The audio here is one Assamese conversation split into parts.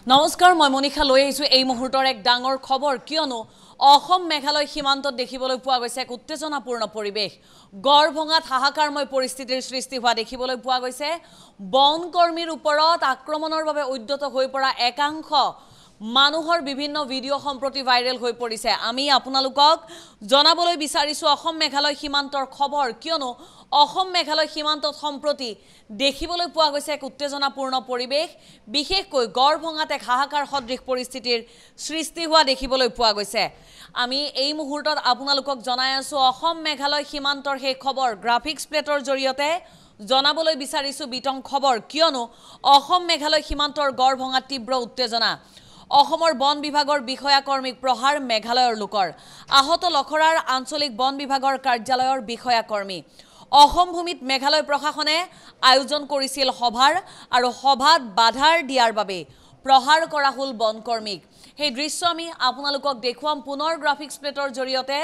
নমস্কাৰ মই মনিষা লৈ আহিছো এই মুহূৰ্তৰ এক ডাঙৰ খবৰ কিয়নো অসম মেঘালয় সীমান্তত দেখিবলৈ পোৱা গৈছে এক উত্তেজনাপূৰ্ণ পৰিবেশ গড়ভঙাত হাহাকাৰময় পৰিস্থিতিৰ সৃষ্টি হোৱা দেখিবলৈ পোৱা গৈছে বনকৰ্মীৰ ওপৰত আক্ৰমণৰ বাবে উদ্যত হৈ পৰা একাংশ মানুহৰ বিভিন্ন ভিডিও সম্প্ৰতি ভাইৰেল হৈ পৰিছে আমি আপোনালোকক জনাবলৈ বিচাৰিছো অসম মেঘালয় সীমান্তৰ খবৰ কিয়নো অসম মেঘালয় সীমান্তত সম্প্ৰতি দেখিবলৈ পোৱা গৈছে এক উত্তেজনাপূৰ্ণ পৰিবেশ বিশেষকৈ গড়ভঙাত এক হাহাকাৰ সদৃশ পৰিস্থিতিৰ সৃষ্টি হোৱা দেখিবলৈ পোৱা গৈছে আমি এই মুহূৰ্তত আপোনালোকক জনাই আছো অসম মেঘালয় সীমান্তৰ সেই খবৰ গ্ৰাফিক্স প্লেটৰ জৰিয়তে জনাবলৈ বিচাৰিছো বিতং খবৰ কিয়নো অসম মেঘালয় সীমান্তৰ গড়ভঙাত তীব্ৰ উত্তেজনা অসমৰ বন বিভাগৰ বিষয়া কৰ্মীক প্ৰহাৰ মেঘালয়ৰ লোকৰ আহত লখৰাৰ আঞ্চলিক বন বিভাগৰ কাৰ্যালয়ৰ বিষয়া কৰ্মী অসম ভূমিত মেঘালয় প্ৰশাসনে আয়োজন কৰিছিল সভাৰ আৰু সভাত বাধাৰ দিয়াৰ বাবে প্ৰহাৰ কৰা হল বনকৰ্মীক সেই দৃশ্য আমি আপোনালোকক দেখুৱাম পুনৰ গ্ৰাফিক্স প্লেটৰ জৰিয়তে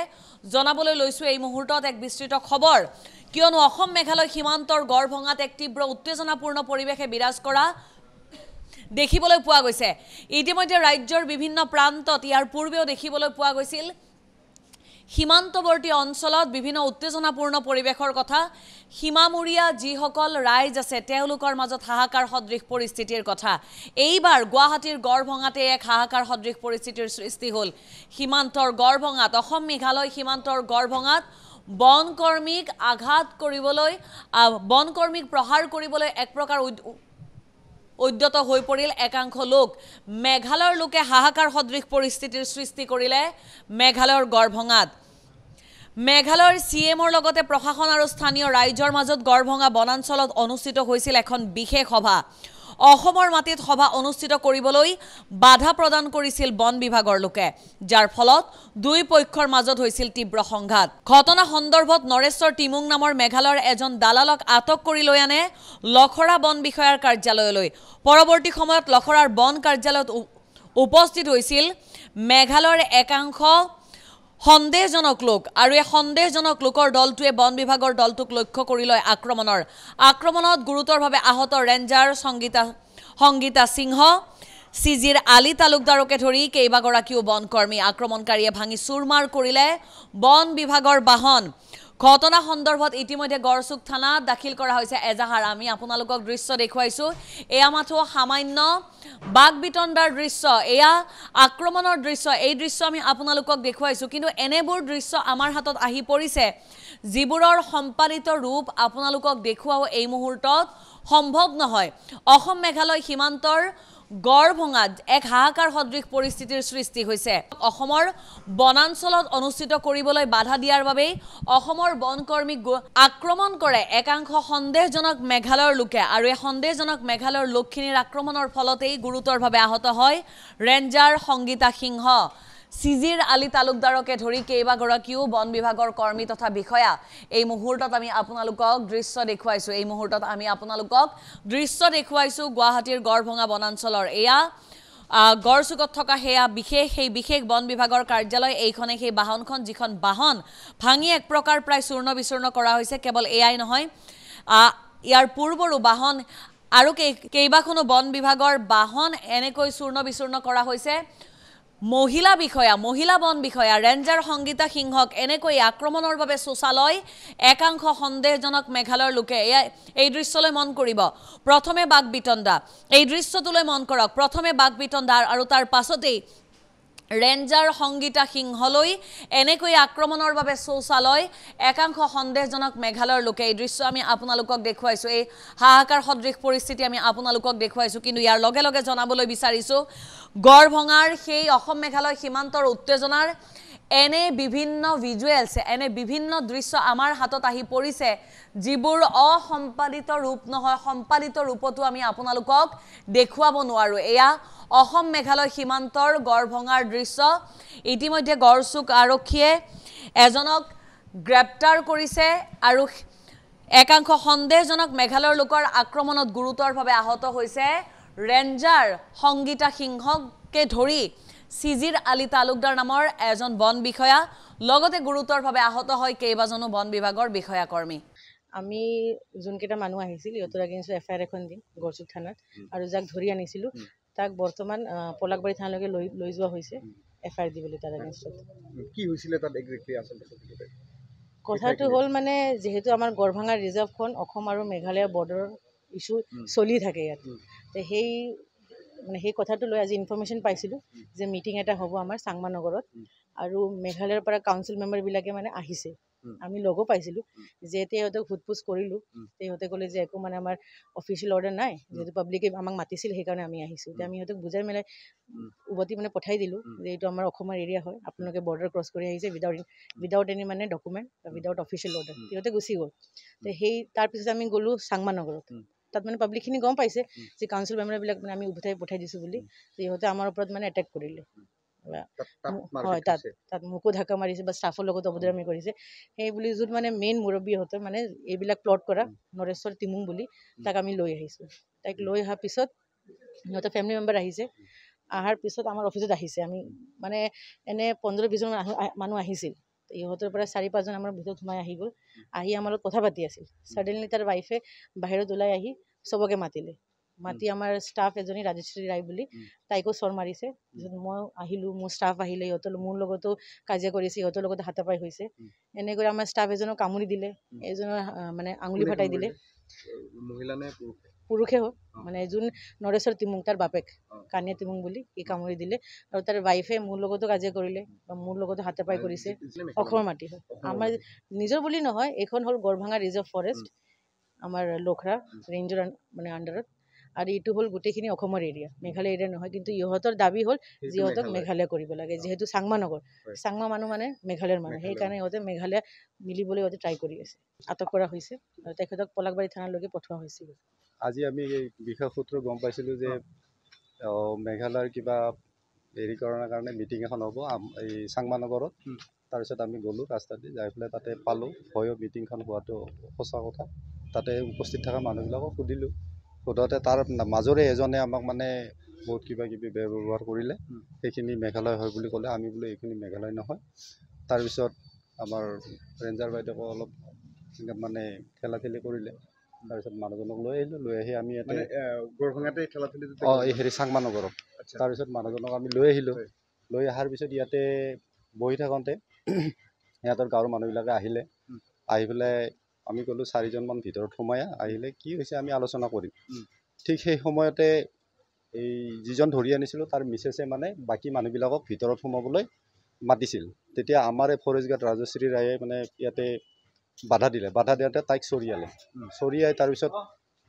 জনাবলৈ লৈছো এই মুহূৰ্তত এক বিস্তৃত খবৰ কিয়নো অসম মেঘালয় সীমান্তৰ গড়ভঙাত এক তীব্ৰ উত্তেজনাপূৰ্ণ পৰিৱেশে বিৰাজ কৰা দেখিবলৈ পোৱা গৈছে ইতিমধ্যে ৰাজ্যৰ বিভিন্ন প্ৰান্তত ইয়াৰ পূৰ্বেও দেখিবলৈ পোৱা গৈছিল সীমান্তৱৰ্তী অঞ্চলত বিভিন্ন উত্তেজনাপূৰ্ণ পৰিৱেশৰ কথা সীমামূৰীয়া যিসকল ৰাইজ আছে তেওঁলোকৰ মাজত হাহাকাৰ সদৃশ পৰিস্থিতিৰ কথা এইবাৰ গুৱাহাটীৰ গড়ভঙাতে এক হাহাকাৰ সদৃশ পৰিস্থিতিৰ সৃষ্টি হ'ল সীমান্তৰ গড়ভঙাত অসম মেঘালয় সীমান্তৰ গড়ভঙাত বনকৰ্মীক আঘাত কৰিবলৈ বনকৰ্মীক প্ৰহাৰ কৰিবলৈ এক প্ৰকাৰ উদ্যত হৈ পৰিল একাংশ লোক মেঘালয়ৰ লোকে হাহাকাৰ সদৃশ পৰিস্থিতিৰ সৃষ্টি কৰিলে মেঘালয়ৰ গড়ভঙাত মেঘালয়ৰ সিএমৰ লগতে প্ৰশাসন আৰু স্থানীয় ৰাইজৰ মাজত গড়ভঙা বনাঞ্চলত অনুষ্ঠিত হৈছিল এখন বিশেষ সভা অসমৰ মাটিত সভা অনুষ্ঠিত কৰিবলৈ বাধা প্ৰদান কৰিছিল বন বিভাগৰ লোকে যাৰ ফলত দুই পক্ষৰ মাজত হৈছিল তীব্ৰ সংঘাত ঘটনা সন্দৰ্ভত নৰেশ্বৰ টিমুং নামৰ মেঘালয়ৰ এজন দালালক আটক কৰি লৈ আনে লখৰা বন বিষয়াৰ কাৰ্যালয়লৈ পৰৱৰ্তী সময়ত লখৰাৰ বন কাৰ্যালয়ত উপস্থিত হৈছিল মেঘালয়ৰ একাংশ সন্দেহজনক লোক আৰু এই সন্দেহজনক লোকৰ দলটোৱে বন বিভাগৰ দলটোক লক্ষ্য কৰি লয় আক্ৰমণত গুৰুতৰভাৱে আহত ৰেঞ্জাৰ সংগীতা সিংহ সিজিৰ আলী তালুকদাৰকে ধৰি কেইবাগৰাকীও বনকৰ্মী আক্ৰমণকাৰীয়ে ভাঙি চুৰমাৰ কৰিলে বন বিভাগৰ বাহন ঘটনা সন্দৰ্ভত ইতিমধ্যে গড়চুক থানাত দাখিল কৰা হৈছে এজাহাৰ আমি আপোনালোকক দৃশ্য দেখুৱাইছো এয়া মাথো সামান্য বাগবিতণ্ডাৰ দৃশ্য এয়া আক্ৰমণৰ দৃশ্য এই দৃশ্য আমি আপোনালোকক দেখুৱাইছো কিন্তু এনেবোৰ দৃশ্য আমাৰ হাতত আহি পৰিছে যিবোৰৰ সম্পাদিত ৰূপ আপোনালোকক দেখুৱাও এই মুহূৰ্তত সম্ভৱ নহয় অসম মেঘালয় সীমান্তৰ গড়ভঙাত এক হাহাকাৰ সদৃশ পৰিস্থিতিৰ সৃষ্টি হৈছে অসমৰ বনাঞ্চলত অনুষ্ঠিত কৰিবলৈ বাধা দিয়াৰ বাবে অসমৰ বনকৰ্মীক আক্ৰমণ কৰে একাংশ সন্দেহজনক মেঘালয়ৰ লোকে আৰু এই সন্দেহজনক মেঘালয়ৰ লোকখিনিৰ আক্ৰমণৰ ফলতেই গুৰুতৰভাৱে আহত হয় ৰেঞ্জাৰ সংগীতা সিংহ সিজিৰ আলী তালুকদাৰকে ধৰি কেইবাগৰাকীও বন বিভাগৰ কৰ্মী তথা বিষয়া এই মুহূৰ্তত আমি আপোনালোকক দৃশ্য দেখুৱাইছো গুৱাহাটীৰ গড়ভঙা বনাঞ্চলৰ এয়া গড়চুকত থকা সেই বিশেষ বন বিভাগৰ কাৰ্যালয় এইখনে সেই বাহনখন যিখন বাহন ভাঙি এক প্ৰকাৰ প্ৰায় চূৰ্ণ বিচূৰ্ণ কৰা হৈছে কেৱল এয়াই নহয় ইয়াৰ পূৰ্বৰো বাহন আৰু কেইবাখনো বন বিভাগৰ বাহন এনেকৈ চূৰ্ণ বিচূৰ্ণ কৰা হৈছে মহিলা বন বিষয়া ৰেঞ্জাৰ সংগীতা সিংহক এনেকৈ আক্ৰমণৰ বাবে শোচালয় একাংশ সন্দেহজনক মেঘালয়ৰ লোকে এই দৃশ্যলৈ মন কৰিব প্ৰথমে বাগবিতণ্ডা এই দৃশ্যটোলৈ মন কৰক প্ৰথমে বাগবিতণ্ডা আৰু তাৰ পাছতেই ৰেঞ্জাৰ সংগীতা সিংহলৈ এনেকৈ আক্ৰমণৰ বাবে শৌচালয় একাংশ সন্দেহজনক মেঘালয়ৰ লোকে এই দৃশ্য আমি আপোনালোকক দেখুৱাইছো এই হাহাকাৰ সদৃশ পৰিস্থিতি আমি আপোনালোকক দেখুৱাইছো কিন্তু ইয়াৰ লগে লগে জনাবলৈ বিচাৰিছো গড়ভঙাৰ সেই অসম মেঘালয় সীমান্তৰ উত্তেজনাৰ এনে বিভিন্ন ভিজুৱেলছ এনে বিভিন্ন দৃশ্য আমাৰ হাতত আহি পৰিছে যিবোৰ অসম্পাদিত ৰূপ নহয় সম্পাদিত ৰূপতো আমি আপোনালোকক দেখুৱাব নোৱাৰো এয়া অসম মেঘালয় সীমান্তৰ গড়ভঙাৰ দৃশ্য ইতিমধ্যে গড়চুক আৰক্ষীয়ে এজনক গ্ৰেপ্তাৰ কৰিছে আৰু একাংশ সন্দেহজনক মেঘালয়ৰ লোকৰ আক্ৰমণত গুৰুতৰভাৱে আহত হৈছে ৰেঞ্জাৰ সংগীতা সিংহকে ধৰি সিজিৰ আলী তালুকদাৰ নামৰ এজন বন বিষয়া লগতে গুৰুতৰভাৱে আহত হয় কেইবাজনো বন বিভাগৰ বিষয়া কৰ্মী আমি যোনকেইটা মানুহ আহিছিল ইহঁতৰ এগেইনষ্ট এফআইআৰ এখন দিম গড়চুক থানাত আৰু যাক ধৰি আনিছিলোঁ তাক বৰ্তমান পলাকবাৰী থানালৈকে লৈ যোৱা হৈছে FIR দিবলৈ তাৰ এগেইনষ্টত। কি হৈছিলে তাত এক্সেক্টলি আচলতে? কথাটো হ'ল মানে যিহেতু আমাৰ গড়ভাঙা ৰিজাৰ্ভখন অসম আৰু মেঘালয় বৰ্ডাৰৰ ইছ্যু চলি থাকে ইয়াত, সেই কথাটো লৈ আজি ইনফৰ্মেশ্যন পাইছিলোঁ যে মিটিং এটা হ'ব আমাৰ চাংমা নগৰত, আৰু মেঘালয়ৰ পৰা কাউন্সিল মেম্বাৰবিলাকে মানে আহিছে, আমি লগো পাইছিলোঁ। যিহেতু সিহঁতক সোধপোছ কৰিলোঁ, সিহঁতে ক'লে যে একো মানে আমাৰ অফিচিয়েল অৰ্ডাৰ নাই, যিহেতু পাব্লিকে আমাক মাতিছিল সেইকাৰণে আমি আহিছোঁ। এতিয়া আমি সিহঁতক বুজাই মেলাই উভতি মানে পঠাই দিলোঁ যে এইটো আমাৰ অসমৰ এৰিয়া হয়, আপোনালোকে বৰ্ডাৰ ক্ৰছ কৰি আহিছে উইদাউট এনি মানে ডকুমেণ্ট, উইদাউট অফিচিয়েল অৰ্ডাৰ, সিহঁতে গুচি গ'ল। তো তাৰপিছত আমি গ'লোঁ চাংমা নগৰত। তাত মানে পাব্লিকখিনি গম পাইছে যে কাউন্সিল মেম্বাৰবিলাক মানে আমি উভতাই পঠাই দিছোঁ বুলি, সিহঁতে আমাৰ ওপৰত মানে এটেক কৰিলে। হয়, তাত মোকো ঢাকা মাৰিছে বা ষ্টাফৰ লগত অভদ্ৰামী কৰিছে। সেই বুলি য'ত মানে মেইন মুৰব্বীহঁতৰ মানে এইবিলাক প্লট কৰা নৰেশ্বৰ টিমুং বুলি, তাক আমি লৈ আহিছোঁ। তাইক লৈ অহাৰ পিছত সিহঁতৰ ফেমিলি মেম্বাৰ আহিছে, অহাৰ পিছত আমাৰ অফিচত আহিছে। আমি মানে এনে 15-20জন মানুহ আহিছিল, ইহঁতৰ পৰা 4-5জন আমাৰ ভিতৰত সোমাই আহি গ'ল, আহি আমাৰ লগত কথা পাতি আছিল। ছাডেনলি তাৰ ৱাইফে বাহিৰত ওলাই আহি চবকে মাতি আমাৰ ষ্টাফ এজনী ৰাজশ্ৰী ৰায় বুলি, তাইকো চৰ মাৰিছে। তাৰপিছত মই আহিলোঁ, মোৰ ষ্টাফ আহিলে, মোৰ লগতো কাজিয়া কৰিছে, সিহঁতৰ লগতো হাতাপাই হৈছে। এনেকৈ আমাৰ ষ্টাফ এজনক কামুৰি দিলে, এজনৰ মানে আঙুলি ফাটাই দিলে। মহিলা নে পুৰুষে হ'ল, মানে যোন নৰেশ্বৰ টিমুং তাৰ বাপেক কানিয়া টিমুং বুলি, সি কামুৰি দিলে। আৰু তাৰ ৱাইফে মোৰ লগতো কাজিয়া কৰিলে বা মোৰ লগতো হাতাপাই কৰিছে। অসমৰ মাটি হয়, আমাৰ নিজৰ বুলি নহয়, এইখন হ'ল গড়ভাঙা ৰিজাৰ্ভ ফৰেষ্ট, আমাৰ লখৰা ৰেঞ্জৰ মানে আণ্ডাৰত। আৰু এইটো হ'ল গোটেইখিনি অসমৰ এৰিয়া, মেঘালয় এৰিয়া নহয়। কিন্তু ইহঁতৰ দাবী হ'ল যিহঁতক মেঘালয় কৰিব লাগে, যিহেতু চাংমা নগৰ, চাংমা মানুহ মানে মেঘালয়ৰ মানুহ, সেইকাৰণে ইহঁতে মেঘালয় মিলিবলৈ ইহঁতে ট্ৰাই কৰি আছে। আটক কৰা হৈছে আৰু তেখেতক পলাকবাৰী থানালৈকে পঠোৱা হৈছিল। আজি আমি এই বিষয় সূত্ৰ গম পাইছিলোঁ যে মেঘালয়ৰ কিবা হেৰিকৰণৰ কাৰণে মিটিং এখন হ'ব এই চাংমা নগৰত। তাৰপিছত আমি গ'লোঁ ৰাস্তাতে, যাই পেলাই তাতে পালোঁ হয় মিটিংখন হোৱাটো সঁচা কথা। তাতে উপস্থিত থকা মানুহবিলাকক সুধিলোঁ, সোধোতে তাৰ মাজৰে এজনে আমাক মানে বহুত কিবা কিবি ব্যৱহাৰ কৰিলে, সেইখিনি মেঘালয় হয় বুলি ক'লে। আমি বোলো এইখিনি মেঘালয় নহয়। তাৰপিছত আমাৰ ৰেঞ্জাৰ বাইদেউকো অলপ মানে ঠেলাঠেলি কৰিলে। তাৰপিছত মানুহজনক লৈ আহিলোঁ, লৈ আহি আমি ইয়াতে হেৰি চাংমা নগৰত। তাৰপিছত মানুহজনক আমি লৈ আহিলোঁ, লৈ অহাৰ পিছত ইয়াতে বহি থাকোঁতে সিহঁতৰ গাঁৱৰ মানুহবিলাকে আহিলে, আহি পেলাই আমি ক'লোঁ 4জনমান ভিতৰত সোমাই আহিলে, কি হৈছে আমি আলোচনা কৰিম। ঠিক সেই সময়তে এই যিজন ধৰি আনিছিলোঁ তাৰ মিছেছে মানে বাকী মানুহবিলাকক ভিতৰত সোমাবলৈ মাতিছিল। তেতিয়া আমাৰ এই ফৰেষ্ট গাৰ্ড ৰাজশ্ৰী ৰায়ে মানে ইয়াতে বাধা দিওঁতে তাইক চৰিয়াই তাৰপিছত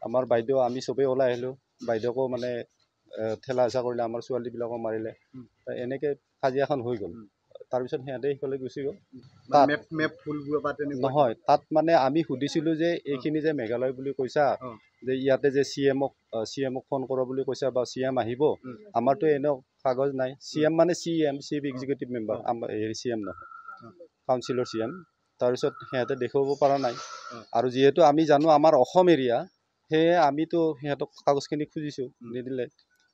আমাৰ বাইদেউ আমি চবেই ওলাই আহিলোঁ, বাইদেউকো মানে ঠেলা হেঁচা কৰিলে, আমাৰ ছোৱালীবিলাকক মাৰিলে। এনেকৈ কাজিয়াখন হৈ গ'ল। তাৰপিছত সিহঁতে সিফালে গুচি গ'ল। নহয়, তাত মানে আমি সুধিছিলোঁ যে এইখিনি যে মেঘালয় বুলি কৈছা, যে ইয়াতে যে CM-ক ফোন কৰা বুলি কৈছা বা CM আহিব, আমাৰতো এনেও কাগজ নাই। CM মানে চিফ এক্সিকিউটিভ মেম্বাৰ, আমাৰ হেৰি CM নহয়, কাউন্সিলৰ CM। তাৰপিছত সিহঁতে দেখুৱাব পৰা নাই। আৰু যিহেতু আমি জানো আমাৰ অসম এৰিয়া, সেয়ে আমিতো সিহঁতক কাগজখিনি খুজিছোঁ, নিদিলে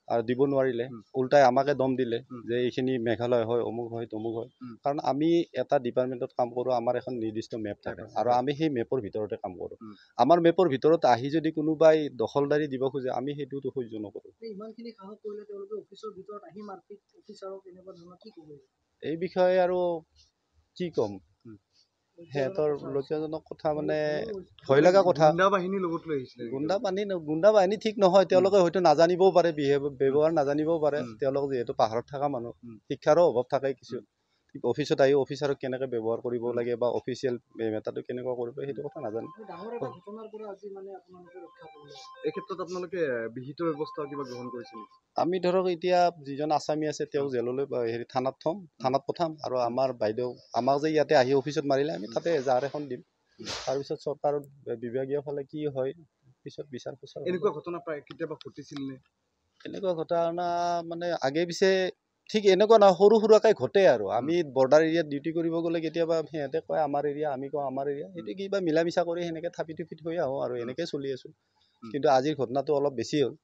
আৰু দিব নোৱাৰিলে। উল্টাই আমাকে দম দিলে যে এইখিনি মেঘালয় হয়, অমুক হয়, তমুক হয়। কাৰণ আমি এটা ডিপাৰ্টমেণ্টত কাম কৰোঁ, আমাৰ এখন নিৰ্দিষ্ট মেপ থাকে আৰু আমি সেই মেপৰ ভিতৰতে কাম কৰোঁ। আমাৰ মেপৰ ভিতৰত আহি যদি কোনোবাই দখলদাৰী দিব খোজে, আমি সেইটোতো সহ্য নকৰোঁ। এই বিষয়ে আৰু কি ক'ম, সিহঁতৰ লোকজনক কথা মানে ভয় লগা কথা। গুণ্ডা বাহিনী ঠিক নহয়, তেওঁলোকে হয়তো নাজানিবও পাৰে, ব্যৱহাৰ নাজানিবও পাৰে। তেওঁলোক যিহেতু পাহাৰত থকা মানুহ, শিক্ষাৰো অভাৱ থাকে কিছু। অফিচত আহি অফিচাৰক কেনেকৈ ব্যৱহাৰ কৰিব লাগে বা অফিচিয়েল মেটাৰটো কেনেকুৱা কৰিব, সেইটো কথা নাজানে। আমি ধৰক এতিয়া যিজন আছামী আছে তেওঁ জেললৈ থানাত পঠাম, আৰু আমাৰ বাইদেউ আমাক যে ইয়াতে আহি অফিচত মাৰিলে, আমি তাতে এজাহাৰ এখন দিম। তাৰপিছত চৰকাৰৰ বিভাগীয় ফালে কি হয় পিছত বিচাৰ খোচাৰ। এনেকুৱা ঘটনা প্ৰায় কেতিয়াবা ঘটিছিল নে? এনেকুৱা ঘটনা মানে আগে পিছে ঠিক এনেকুৱা নহয়, সৰু সুৰাকৈ ঘটে আৰু। আমি বৰ্ডাৰ এৰিয়াত ডিউটি কৰিব গ'লে কেতিয়াবা সিহঁতে কয় আমাৰ এৰিয়া, আমি কওঁ আমাৰ এৰিয়া, সেইটো কিবা মিলা মিছা কৰি সেনেকৈ থাপি থুপি থৈ আহোঁ আৰু এনেকৈ চলি আছোঁ। কিন্তু আজিৰ ঘটনাটো অলপ বেছি হ'ল।